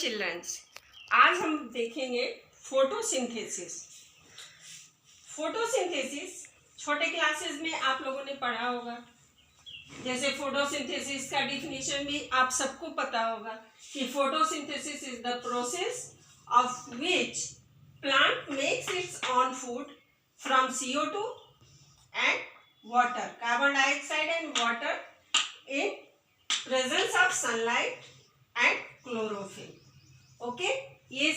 Children's, आज हम देखेंगे फोटोसिंथेसिस। फोटोसिंथेसिस छोटे क्लासेस में आप लोगों ने पढ़ा होगा। जैसे फोटोसिंथेसिस का डिफिनीशन भी आप सबको पता होगा कि photosynthesis is the process of which plant makes it's on food from CO2 and water, carbon dioxide and water in presence of sunlight and chlorophyll. Okay, ये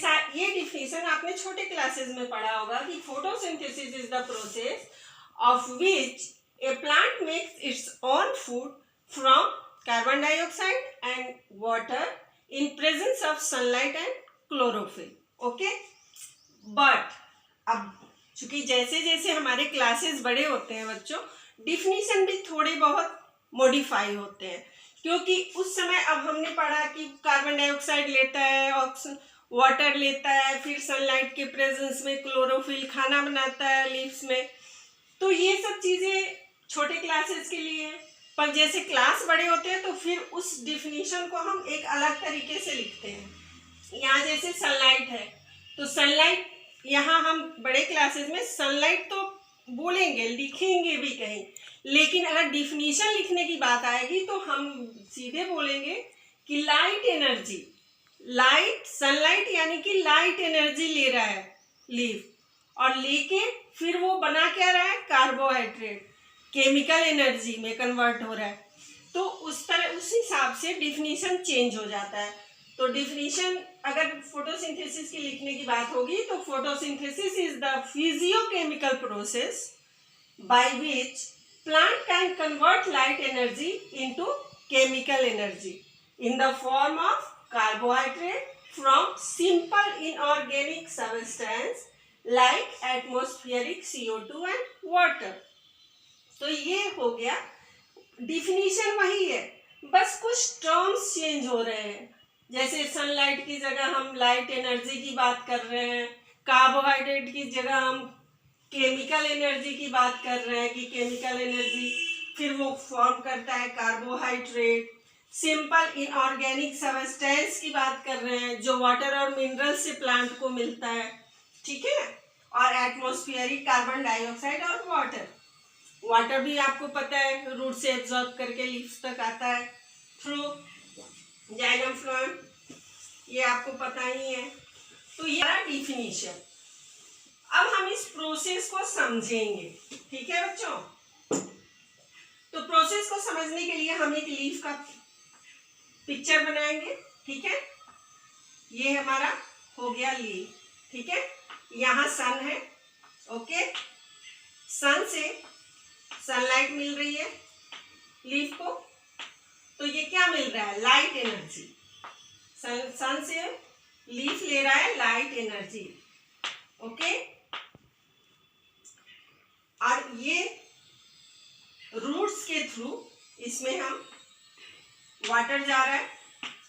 डिफिनेशन आपने छोटे क्लासेस में पढ़ा होगा कि photosynthesis is the process of which A plant makes its own food from carbon dioxide and water in presence of sunlight and chlorophyll. Okay, but अब चूंकि जैसे जैसे हमारे क्लासेस बड़े होते हैं बच्चों, डिफिनीशन भी थोड़े बहुत मॉडिफाई होते हैं, क्योंकि उस समय अब हमने पढ़ा कि कार्बन डाइऑक्साइड लेता है, वाटर लेता है, फिर सनलाइट के प्रेजेंस में क्लोरोफिल खाना बनाता है लीव्स में। तो ये सब चीज़ें छोटे क्लासेस के लिए हैं, पर जैसे क्लास बड़े होते हैं तो फिर उस डिफिनीशन को हम एक अलग तरीके से लिखते हैं। यहाँ जैसे सनलाइट है तो सनलाइट, यहाँ हम बड़े क्लासेस में सनलाइट तो बोलेंगे, लिखेंगे भी कहीं, लेकिन अगर डिफिनीशन लिखने की बात आएगी तो हम सीधे बोलेंगे कि लाइट एनर्जी, लाइट सनलाइट यानी कि लाइट एनर्जी ले रहा है लीफ, और लेके फिर वो बना क्या रहा है, कार्बोहाइड्रेट, केमिकल एनर्जी में कन्वर्ट हो रहा है। तो उस तरह उस हिसाब से डिफिनीशन चेंज हो जाता है। तो डिफिनीशन अगर फोटोसिंथेसिस की लिखने की बात होगी तो photosynthesis is the physiochemical process by which plant can convert light energy into chemical energy in the form of carbohydrate from simple inorganic substance like atmospheric CO2 and water. तो ये हो गया, डिफिनीशन वही है, बस कुछ टर्म्स चेंज हो रहे हैं। जैसे सनलाइट की जगह हम लाइट एनर्जी की बात कर रहे हैं, कार्बोहाइड्रेट की जगह हम केमिकल एनर्जी की बात कर रहे हैं कि केमिकल एनर्जी फिर वो फॉर्म करता है कार्बोहाइड्रेट। सिंपल इनऑर्गेनिक सब्सटेंस की बात कर रहे हैं जो वाटर और मिनरल से प्लांट को मिलता है, ठीक है। और एटमॉस्फेरिक कार्बन डाइऑक्साइड और वाटर भी आपको पता है रूट से एब्जॉर्ब करके लीव्स तक आता है थ्रू जाइलम फ्लोएम, ये आपको पता ही है। तो ये डिफिनीशन। अब हम इस प्रोसेस को समझेंगे, ठीक है बच्चों। तो प्रोसेस को समझने के लिए हम एक लीफ का पिक्चर बनाएंगे, ठीक है। ये हमारा हो गया लीफ, ठीक है। यहाँ सन है, ओके, सन से सनलाइट मिल रही है लीफ को, तो ये क्या मिल रहा है, लाइट एनर्जी। सन से लीफ ले रहा है लाइट एनर्जी, ओके। और ये रूट्स के थ्रू इसमें हम वाटर जा रहा है,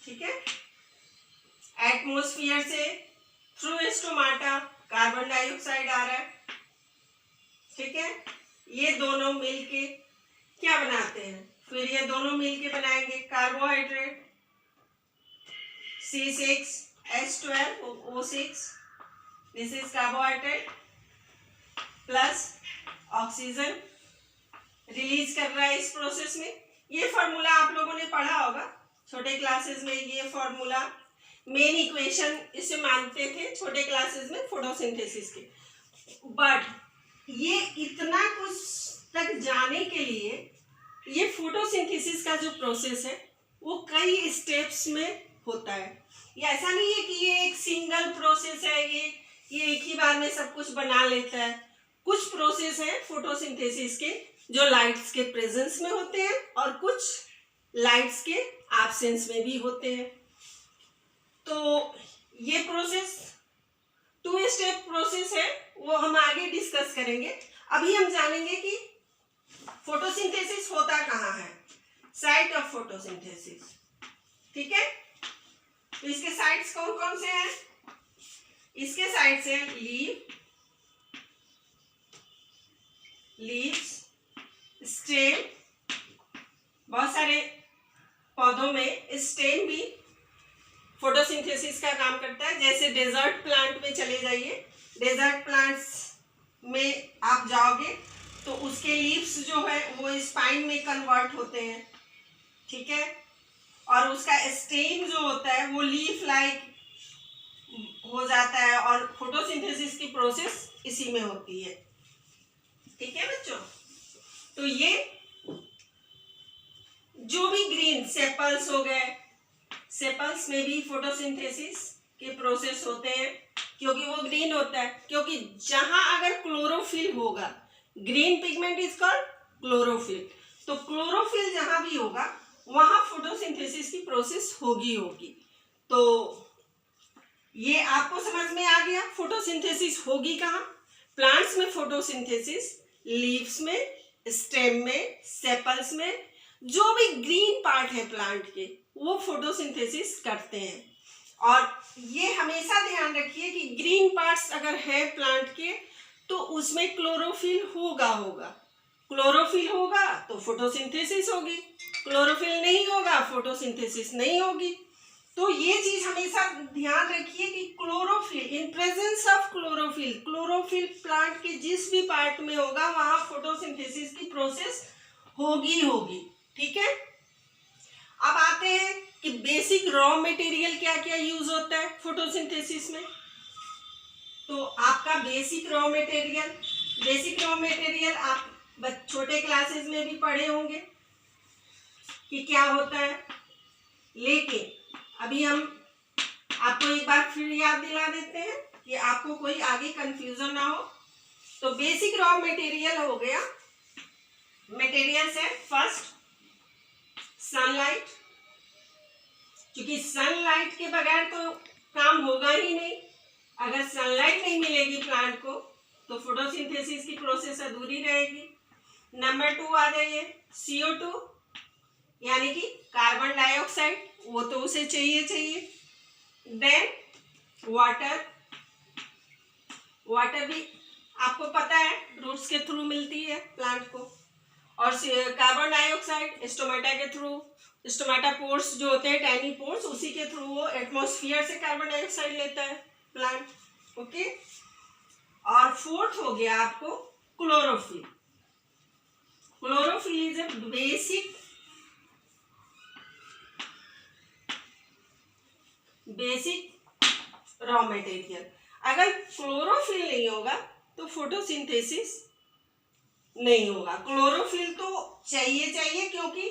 ठीक है। एटमॉस्फेयर से थ्रू स्टोमाटा कार्बन डाइऑक्साइड आ रहा है, ठीक है। ये दोनों मिलके क्या बनाते हैं, फिर ये दोनों मिलके बनाएंगे carbohydrate C6H12O6, this is carbohydrate plus oxygen release कर रहा है इस प्रोसेस में। ये फॉर्मूला आप लोगों ने पढ़ा होगा छोटे क्लासेस में। ये फॉर्मूला मेन इक्वेशन इसे मानते थे छोटे क्लासेस में फोटोसिंथेसिस के। बट ये इतना कुछ तक जाने के लिए ये फोटोसिंथेसिस का जो प्रोसेस है वो कई स्टेप्स में होता है। ये ऐसा नहीं है कि ये एक सिंगल प्रोसेस है, ये एक ही बार में सब कुछ बना लेता है। कुछ प्रोसेस है फोटोसिंथेसिस के जो लाइट्स के प्रेजेंस में होते हैं और कुछ लाइट्स के एब्सेंस में भी होते हैं। तो ये प्रोसेस 2 स्टेप प्रोसेस है, वो हम आगे डिस्कस करेंगे। अभी हम जानेंगे कि फोटोसिंथेसिस होता कहाँ है, साइट ऑफ फोटोसिंथेसिस, ठीक है। तो इसके साइट्स कौन कौन से हैं, इसके साइट्स हैं लीव्स, स्टेम, बहुत सारे पौधों में स्टेम भी फोटोसिंथेसिस फोटोसिंथेसिस का काम करता है। जैसे डेजर्ट प्लांट में चले जाइए, डेजर्ट प्लांट्स में आप जाओगे तो उसके लीव्स जो है वो स्पाइन में कन्वर्ट होते हैं, ठीक है, और उसका स्टेम जो होता है वो लीफ लाइक हो जाता है, और फोटोसिंथेसिस की प्रोसेस इसी में होती है, ठीक है बच्चों। तो ये जो भी ग्रीन सेपल्स हो गए, सेपल्स में भी फोटोसिंथेसिस के प्रोसेस होते हैं, क्योंकि वो ग्रीन होता है। क्योंकि जहां अगर क्लोरोफिल होगा, green pigment is called chlorophyll, तो क्लोरोफिल जहां भी होगा वहां फोटोसिंथेसिस की प्रोसेस होगी। तो ये आपको समझ में आ गया, फोटोसिंथेसिस होगी कहाँ? प्लांट्स में फोटोसिंथेसिस लीव्स में, स्टेम में, सेपल्स में, जो भी ग्रीन पार्ट है प्लांट के वो फोटोसिंथेसिस करते हैं। और ये हमेशा ध्यान रखिए कि ग्रीन पार्ट्स अगर है प्लांट के तो उसमें क्लोरोफिल होगा क्लोरोफिल होगा तो फोटोसिंथेसिस होगी, क्लोरोफिल नहीं होगा फोटोसिंथेसिस नहीं होगी। तो ये चीज हमेशा ध्यान रखिए कि chlorophyll, in presence of chlorophyll, chlorophyll plant के जिस भी पार्ट में होगा वहां फोटोसिंथेसिस की प्रोसेस होगी, ठीक है। अब आते हैं कि बेसिक रॉ मटेरियल क्या क्या यूज होता है फोटोसिंथेसिस में। तो आपका बेसिक रॉ मटेरियल आप छोटे क्लासेस में भी पढ़े होंगे कि क्या होता है, लेकिन अभी हम आपको एक बार फिर याद दिला देते हैं कि आपको कोई आगे कंफ्यूजन ना हो। तो बेसिक रॉ मटेरियल हो गया, मटेरियल्स है फर्स्ट सनलाइट, क्योंकि सनलाइट के बगैर तो काम होगा ही नहीं। अगर सनलाइट नहीं मिलेगी प्लांट को तो फोटोसिंथेसिस की प्रोसेस अधूरी रहेगी। नंबर 2 आ जाइए CO2, यानी कि कार्बन डाइऑक्साइड, वो तो उसे चाहिए। देन वाटर भी आपको पता है रूट्स के थ्रू मिलती है प्लांट को, और कार्बन डाइऑक्साइड स्टोमेटा के थ्रू, स्टोमेटा पोर्स जो होते हैं टाइनी पोर्स, उसी के थ्रू वो एटमॉस्फेयर से कार्बन डाइऑक्साइड लेता है प्लांट, ओके। और फोर्थ हो गया आपको chlorophyll. Chlorophyll is a basic raw material. अगर क्लोरोफिल नहीं होगा तो फोटोसिंथेसिस नहीं होगा। क्लोरोफिल तो चाहिए, क्योंकि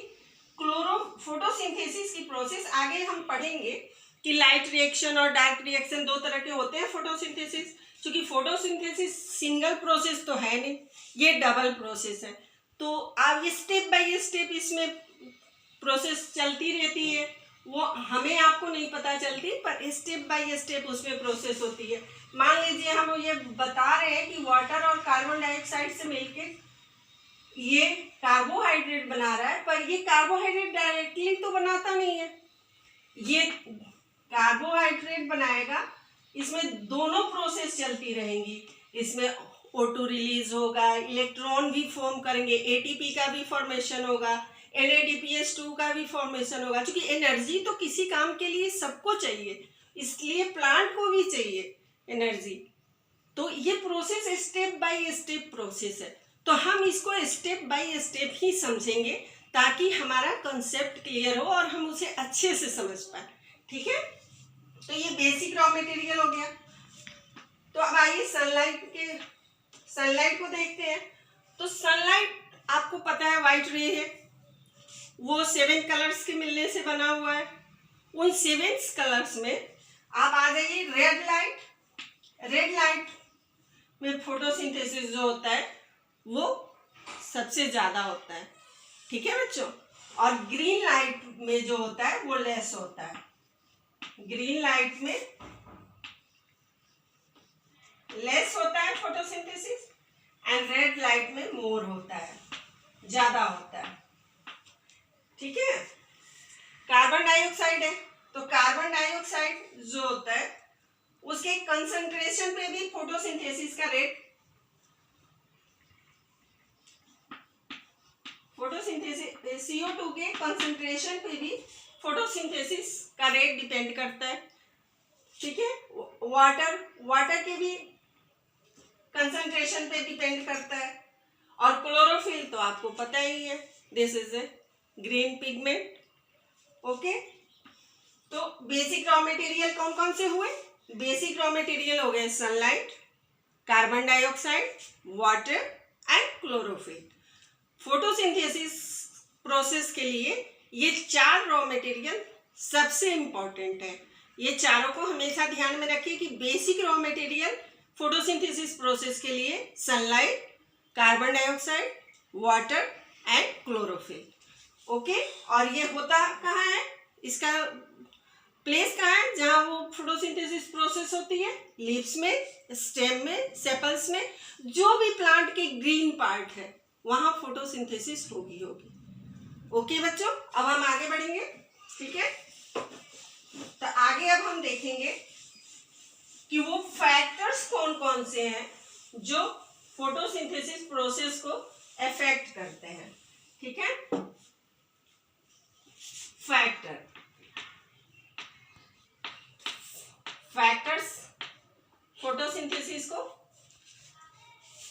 फोटोसिंथेसिस की प्रोसेस आगे हम पढ़ेंगे कि लाइट रिएक्शन और डार्क रिएक्शन 2 तरह के होते हैं फोटोसिंथेसिस। क्योंकि फोटोसिंथेसिस सिंगल प्रोसेस तो है नहीं, ये डबल प्रोसेस है। तो अब स्टेप बाय स्टेप इसमें प्रोसेस चलती रहती है, वो हमें आपको नहीं पता चलती, पर स्टेप बाय स्टेप उसमें प्रोसेस होती है। मान लीजिए हम ये बता रहे हैं कि वाटर और कार्बन डाइऑक्साइड से मिलके ये कार्बोहाइड्रेट बना रहा है, पर ये कार्बोहाइड्रेट डायरेक्टली तो बनाता नहीं है, ये कार्बोहाइड्रेट बनाएगा। इसमें दोनों प्रोसेस चलती रहेंगी, इसमें O2 रिलीज होगा, इलेक्ट्रॉन भी फॉर्म करेंगे, ATP का भी फॉर्मेशन होगा, NADPH2 का भी फॉर्मेशन होगा। क्योंकि एनर्जी तो किसी काम के लिए सबको चाहिए, इसलिए प्लांट को भी चाहिए एनर्जी। तो ये process step by step process है, तो हम इसको स्टेप बाय स्टेप ही समझेंगे ताकि हमारा कंसेप्ट क्लियर हो और हम उसे अच्छे से समझ पाए, ठीक है। तो ये बेसिक रॉ मटेरियल हो गया। तो अब आइए सनलाइट को देखते हैं। तो सनलाइट आपको पता है वाइट रे है, वो 7 कलर्स के मिलने से बना हुआ है। उन 7 कलर्स में आप आ जाइए रेड लाइट में फोटोसिंथेसिस जो होता है वो सबसे ज्यादा होता है, ठीक है बच्चों। और ग्रीन लाइट में जो होता है वो लेस होता है, ग्रीन लाइट में लेस होता है फोटोसिंथेसिस, एंड रेड लाइट में मोर होता है, ज्यादा होता है, ठीक है। कार्बन डाइऑक्साइड है, तो कार्बन डाइऑक्साइड जो होता है उसके कंसंट्रेशन पे भी फोटोसिंथेसिस का रेट, CO2 के कंसंट्रेशन पे भी फोटोसिंथेसिस का रेट डिपेंड करता है। ठीक है। वाटर के भी कंसंट्रेशन पे डिपेंड करता है। और क्लोरोफिल तो आपको पता ही है, this is a green pigment. Okay, तो बेसिक रॉ मटेरियल कौन कौन से हुए? बेसिक रॉ मटेरियल हो गए sunlight, carbon dioxide, water and chlorophyll. Photosynthesis process के लिए ये 4 रॉ मटेरियल सबसे इंपॉर्टेंट है। ये चारों को हमेशा ध्यान में रखिए कि basic raw material photosynthesis process के लिए sunlight, carbon dioxide, water and chlorophyll. Okay, और ये होता कहाँ है, इसका प्लेस कहाँ है जहाँ वो फोटोसिंथेसिस प्रोसेस होती है? लीव्स में, स्टेम में, सेपल्स में, जो भी प्लांट के ग्रीन पार्ट है वहाँ फोटोसिंथेसिस होगी। ओके बच्चों, अब हम आगे बढ़ेंगे। ठीक है, तो आगे अब हम देखेंगे कि वो फैक्टर्स कौन कौन से हैं जो फोटोसिंथेसिस प्रोसेस को अफेक्ट करते हैं। ठीक है, फैक्टर्स फोटोसिंथेसिस को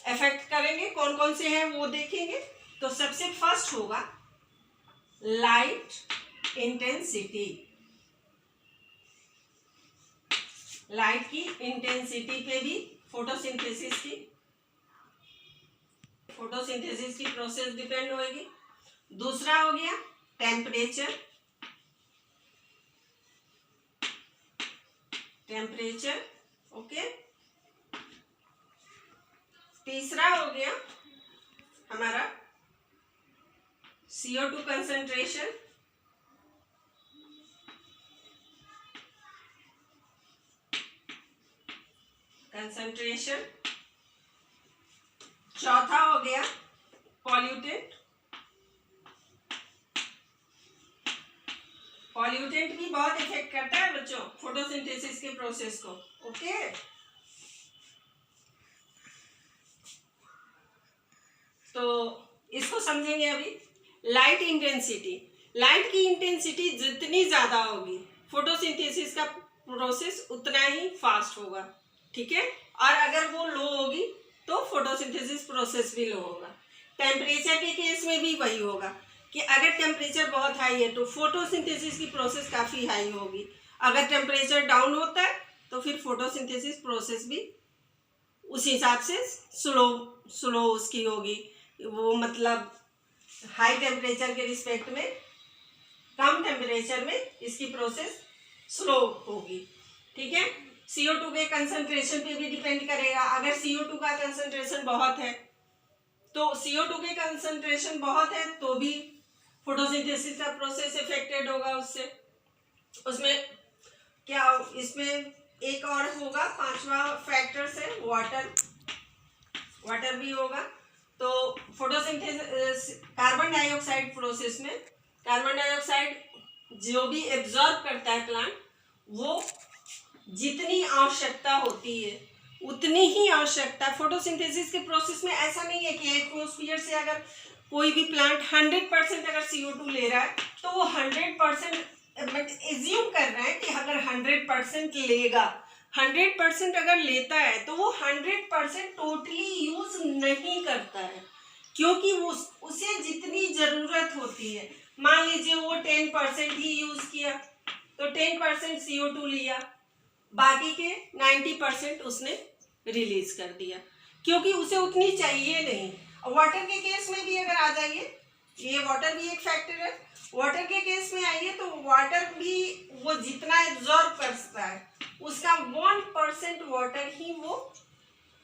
अफेक्ट करेंगे, कौन कौन से हैं वो देखेंगे। तो सबसे फर्स्ट होगा लाइट इंटेंसिटी। लाइट की इंटेंसिटी पे भी फोटोसिंथेसिस की प्रोसेस डिपेंड होगी। दूसरा हो गया टेम्परेचर। ओके, तीसरा हो गया हमारा CO2 कंसंट्रेशन। चौथा हो गया पॉल्यूटेंट भी बहुत इफेक्ट करता है बच्चों फोटोसिंथेसिस के प्रोसेस को। ओके, तो इसको समझेंगे अभी। लाइट की इंटेंसिटी जितनी ज्यादा होगी फोटोसिंथेसिस का प्रोसेस उतना ही फास्ट होगा। ठीक है, और अगर वो लो होगी तो फोटोसिंथेसिस प्रोसेस भी लो होगा। टेम्परेचर के केस में भी वही होगा कि अगर टेम्परेचर बहुत हाई है तो फोटोसिंथेसिस की प्रोसेस काफ़ी हाई होगी। अगर टेम्परेचर डाउन होता है तो फिर फोटोसिंथेसिस प्रोसेस भी उस हिसाब से स्लो उसकी होगी। वो मतलब हाई टेम्परेचर के रिस्पेक्ट में कम टेम्परेचर में इसकी प्रोसेस स्लो होगी। ठीक है, CO2 के कंसंट्रेशन पे भी डिपेंड करेगा। अगर CO2 का कंसंट्रेशन बहुत है तो CO2 के कंसंट्रेशन बहुत है तो भी फोटोसिंथेसिस का प्रोसेस इफेक्टेड होगा उससे। उसमें क्या, इसमें एक और होगा, 5वां फैक्टर्स है वाटर भी होगा। तो फोटोसिंथेसिस कार्बन डाइऑक्साइड प्रोसेस में कार्बन डाइऑक्साइड जो भी एब्जॉर्ब करता है प्लांट, वो जितनी आवश्यकता होती है उतनी ही आवश्यकता। फोटोसिंथेसिस के प्रोसेस में ऐसा नहीं है कि एटमॉस्फेयर से अगर कोई भी प्लांट 100% अगर CO2 ले रहा है तो वो 100% एज्यूम कर रहा है कि अगर 100% लेगा, 100% अगर लेता है तो वो 100% टोटली यूज नहीं करता है, क्योंकि वो उसे जितनी जरूरत होती है, मान लीजिए वो 10% ही यूज किया तो 10% CO2 लिया, बाकी के 90% उसने रिलीज कर दिया क्योंकि उसे उतनी चाहिए नहीं। वाटर के केस में भी अगर आ जाइए, ये वाटर भी एक फैक्टर है। वाटर के केस में आइए तो वाटर भी वो जितना एब्जॉर्ब कर सकता है उसका 1% वाटर ही वो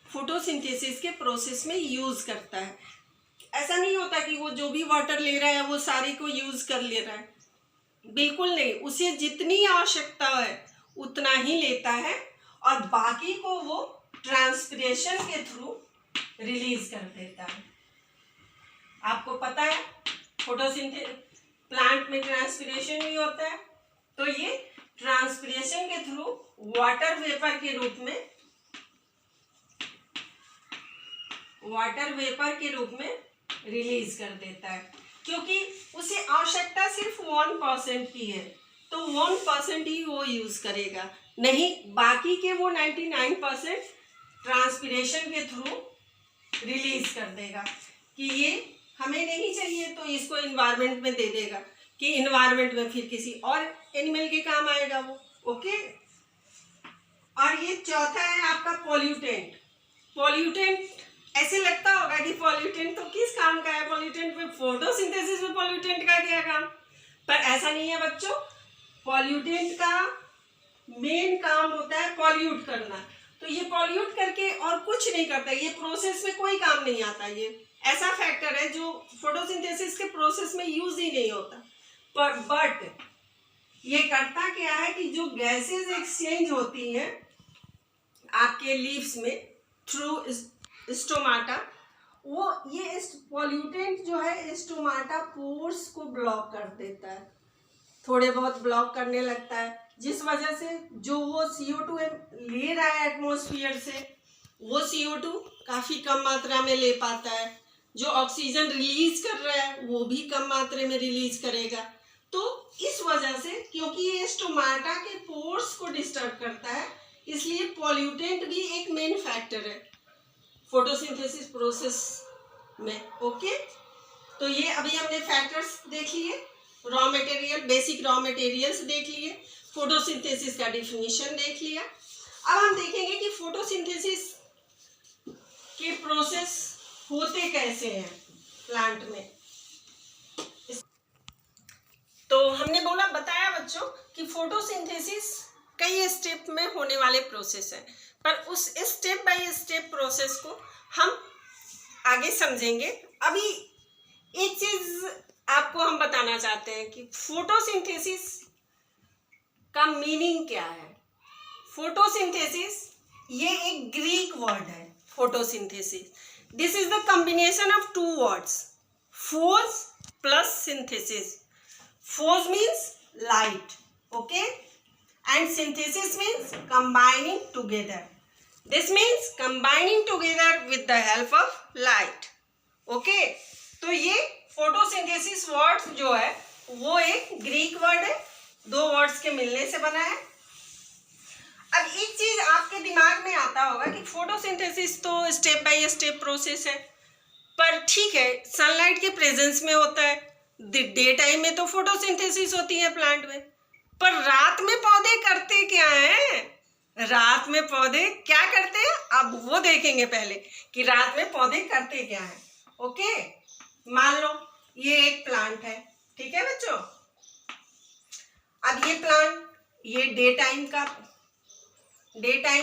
फोटोसिंथेसिस के प्रोसेस में यूज करता है। ऐसा नहीं होता कि वो जो भी वाटर ले रहा है वो सारी को यूज कर ले रहा है, बिल्कुल नहीं। उसे जितनी आवश्यकता है उतना ही लेता है और बाकी को वो ट्रांसपिरेशन के थ्रू रिलीज कर देता है। आपको पता है फोटोसिंथेसिस प्लांट में ट्रांसपिरेशन भी होता है, तो ये ट्रांसपिरेशन के थ्रू वाटर वेपर के रूप में रिलीज कर देता है, क्योंकि उसे आवश्यकता सिर्फ 1% की है। तो 1% ही वो यूज करेगा, नहीं बाकी के वो 99% ट्रांसपिरेशन के थ्रू रिलीज कर देगा कि ये हमें नहीं चाहिए, तो इसको इन्वायरमेंट में दे देगा कि इन्वायरमेंट में फिर किसी और एनिमल के काम आएगा वो। ओके, और ये चौथा है आपका पॉल्यूटेंट। पॉल्यूटेंट ऐसे लगता होगा कि पॉल्यूटेंट तो किस काम का है, पॉल्यूटेंट में फोटोसिंथेसिस में पॉल्यूटेंट का क्या काम, पर ऐसा नहीं है बच्चों। पॉल्यूटेंट का मेन काम होता है पॉल्यूट करना, तो ये पॉल्यूट करके और कुछ नहीं करता, ये प्रोसेस में कोई काम नहीं आता। ये ऐसा फैक्टर है जो फोटोसिंथेसिस के प्रोसेस में यूज ही नहीं होता, पर बट ये करता क्या है कि जो गैसेस एक्सचेंज होती हैं आपके लीव्स में थ्रू स्टोमाटा, वो ये पॉल्यूटेंट जो है स्टोमाटा पोर्स को ब्लॉक कर देता है, थोड़े बहुत ब्लॉक करने लगता है, जिस वजह से जो वो CO2 ले रहा है एटमॉस्फेयर से, वो CO2 काफ़ी कम मात्रा में ले पाता है, जो ऑक्सीजन रिलीज कर रहा है वो भी कम मात्रा में रिलीज करेगा। तो इस वजह से, क्योंकि ये स्टोमाटा के पोर्स को डिस्टर्ब करता है, इसलिए पॉल्यूटेंट भी एक मेन फैक्टर है फोटोसिंथेसिस प्रोसेस में। ओके, तो ये अभी हमने फैक्टर्स देख लिए, raw material, basic raw materials देख लिए, फोटोसिंथेसिस का डिफिनीशन देख लिया। अब हम देखेंगे कि फोटोसिंथेसिस के प्रोसेस होते कैसे हैं प्लांट में। तो हमने बताया बच्चों कि फोटोसिंथेसिस कई स्टेप में होने वाले प्रोसेस है, पर उस स्टेप बाय स्टेप प्रोसेस को हम आगे समझेंगे। अभी एक चीज आपको हम बताना चाहते हैं कि फोटोसिंथेसिस का मीनिंग क्या है। फोटोसिंथेसिस ये एक ग्रीक वर्ड है। Photosynthesis, this is the combination of two words, phos plus synthesis. Phos means light, okay, and synthesis means combining together. This means combining together with the help of light. Okay, तो ये photosynthesis word जो है वो एक Greek word है, दो words के मिलने से बना है। अब एक चीज आपके दिमाग में आता होगा कि फोटोसिंथेसिस तो स्टेप बाय स्टेप प्रोसेस है, पर ठीक है सनलाइट के प्रेजेंस में होता है, डे टाइम में तो फोटोसिंथेसिस होती है प्लांट में, पर रात में पौधे करते क्या हैं? रात में पौधे क्या करते हैं अब वो देखेंगे पहले कि रात में पौधे करते क्या हैं। ओके, मान लो ये एक प्लांट है, ठीक है बच्चों। अब ये प्लांट ये डे टाइम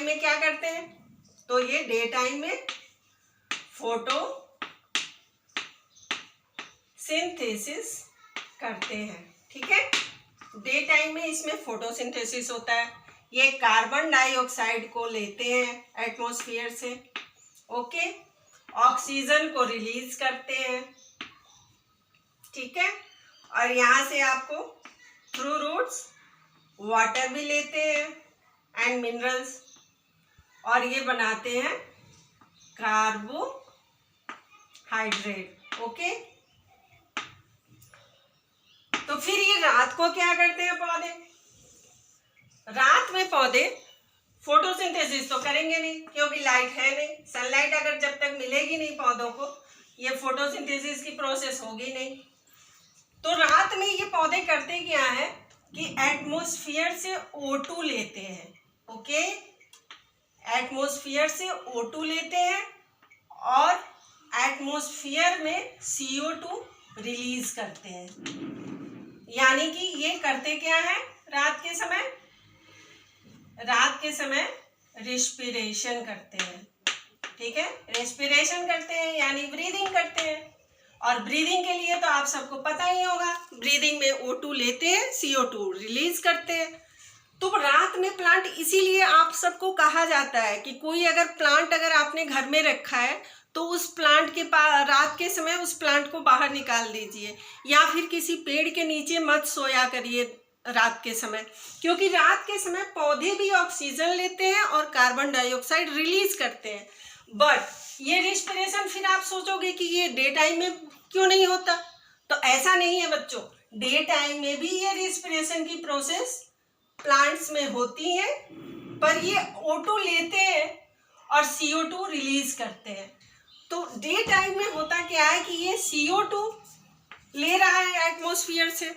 में क्या करते हैं? तो ये डे टाइम में फोटो सिंथेसिस करते हैं, ठीक है। डे टाइम में इसमें फोटोसिंथेसिस होता है, ये कार्बन डाइऑक्साइड को लेते हैं एटमॉस्फेयर से, ओके, ऑक्सीजन को रिलीज करते हैं, ठीक है, और यहाँ से आपको थ्रू रूट्स वाटर भी लेते हैं एंड मिनरल्स, और ये बनाते हैं कार्बोहाइड्रेट। ओके, तो फिर ये रात को क्या करते हैं पौधे? रात में पौधे फोटोसिंथेसिस तो करेंगे नहीं, क्योंकि लाइट है नहीं। सनलाइट अगर जब तक मिलेगी नहीं पौधों को, ये फोटोसिंथेसिस की प्रोसेस होगी नहीं। तो रात में ये पौधे करते क्या है कि एटमॉस्फेयर से O2 लेते हैं, ओके, एटमॉस्फेयर से O2 लेते हैं और एटमॉस्फेयर में CO2 रिलीज करते हैं। यानी कि ये करते क्या है रात के समय रेस्पिरेशन करते हैं, ठीक है, रेस्पिरेशन करते हैं यानी ब्रीदिंग करते हैं। और ब्रीदिंग के लिए तो आप सबको पता ही होगा, ब्रीदिंग में O2 लेते हैं, CO2 रिलीज करते हैं। तो रात में प्लांट, इसीलिए आप सबको कहा जाता है कि कोई अगर प्लांट अगर आपने घर में रखा है तो उस प्लांट के रात के समय उस प्लांट को बाहर निकाल दीजिए, या फिर किसी पेड़ के नीचे मत सोया करिए रात के समय, क्योंकि रात के समय पौधे भी ऑक्सीजन लेते हैं और कार्बन डाइऑक्साइड रिलीज करते हैं। बट ये रेस्पिरेशन फिर आप सोचोगे कि ये डे टाइम में क्यों नहीं होता, तो ऐसा नहीं है बच्चों। डे टाइम में भी ये रेस्पिरेशन की प्रोसेस प्लांट्स में होती है, पर ये O2 लेते हैं और CO2 रिलीज करते हैं। तो डे टाइम में होता क्या है कि ये CO2 ले रहा है एटमॉस्फेयर से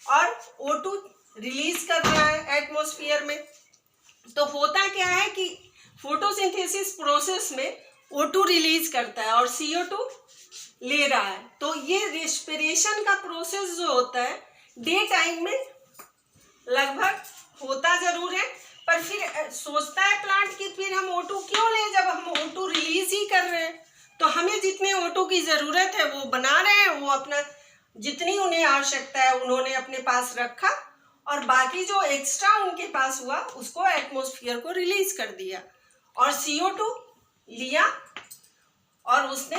और O2 रिलीज कर रहा है एटमॉस्फेयर में। तो होता क्या है कि फोटोसिंथेसिस प्रोसेस में O2 रिलीज करता है और CO2 ले रहा है। तो ये रेस्पिरेशन का प्रोसेस जो होता है डे टाइम में लगभग होता जरूर है, पर फिर सोचता है प्लांट कि फिर हम O2 क्यों लें जब हम O2 रिलीज ही कर रहे हैं। तो हमें जितने O2 की ज़रूरत है वो बना रहे हैं, वो अपना जितनी उन्हें आवश्यकता है उन्होंने अपने पास रखा और बाकी जो एक्स्ट्रा उनके पास हुआ उसको एटमॉस्फेयर को रिलीज कर दिया और CO2 लिया और उसने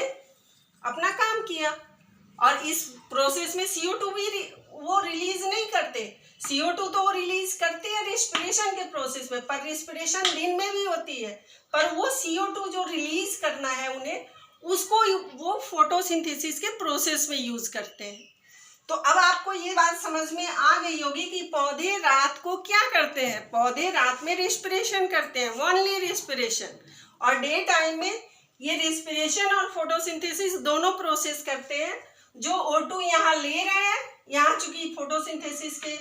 अपना काम किया। और इस प्रोसेस में CO2 भी वो रिलीज नहीं करते, CO2 तो वो रिलीज करते हैं रेस्पिरेशन के प्रोसेस में, पर रेस्पिरेशन दिन में भी होती है, पर वो CO2 जो रिलीज करना है उन्हें उसको वो फोटोसिंथेसिस के प्रोसेस में यूज करते हैं। तो अब आपको ये बात समझ में आ गई होगी कि पौधे रात को क्या करते हैं। पौधे रात में रेस्पिरेशन करते हैं, ओनली रेस्पिरेशन, और डे टाइम में ये रेस्पिरेशन और फोटोसिंथेसिस दोनों प्रोसेस करते हैं। जो O2 यहाँ ले रहे हैं, यहाँ चूंकि फोटोसिंथेसिस के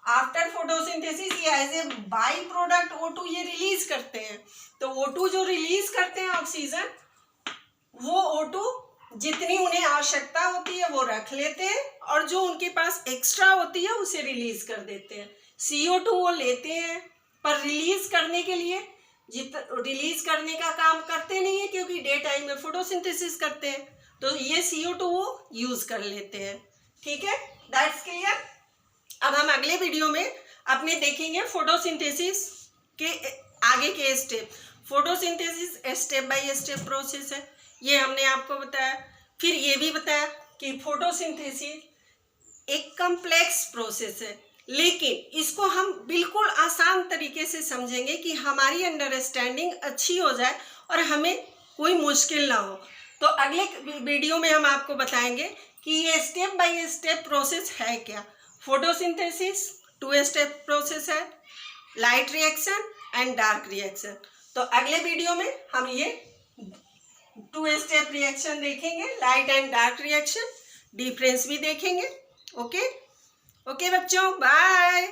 आफ्टर फोटोसिंथेसिस ये as a by product O2 ये रिलीज करते हैं। तो O2 जो रिलीज करते हैं ऑक्सीजन, वो O2 जितनी उन्हें आवश्यकता होती है वो रख लेते हैं और जो उनके पास एक्स्ट्रा होती है उसे रिलीज कर देते हैं। CO2 वो लेते हैं, पर रिलीज करने के लिए रिलीज करने का काम करते नहीं है क्योंकि डे टाइम में फोटोसिंथेसिस करते हैं, तो ये CO2 वो यूज कर लेते हैं। ठीक है, दैट्स क्लियर। अब हम अगले वीडियो में अपने देखेंगे फोटोसिंथेसिस के आगे के step. Photosynthesis step by step process है, ये हमने आपको बताया। फिर ये भी बताया कि फोटोसिंथेसिस एक कॉम्प्लेक्स प्रोसेस है, लेकिन इसको हम बिल्कुल आसान तरीके से समझेंगे कि हमारी अंडरस्टैंडिंग अच्छी हो जाए और हमें कोई मुश्किल ना हो। तो अगले वीडियो में हम आपको बताएंगे कि ये स्टेप बाय स्टेप प्रोसेस है क्या। फोटोसिंथेसिस 2 स्टेप प्रोसेस है, light reaction and dark reaction. तो अगले वीडियो में हम ये 2 स्टेप रिएक्शन देखेंगे, light and dark reaction, difference भी देखेंगे। ओके बच्चों, बाय।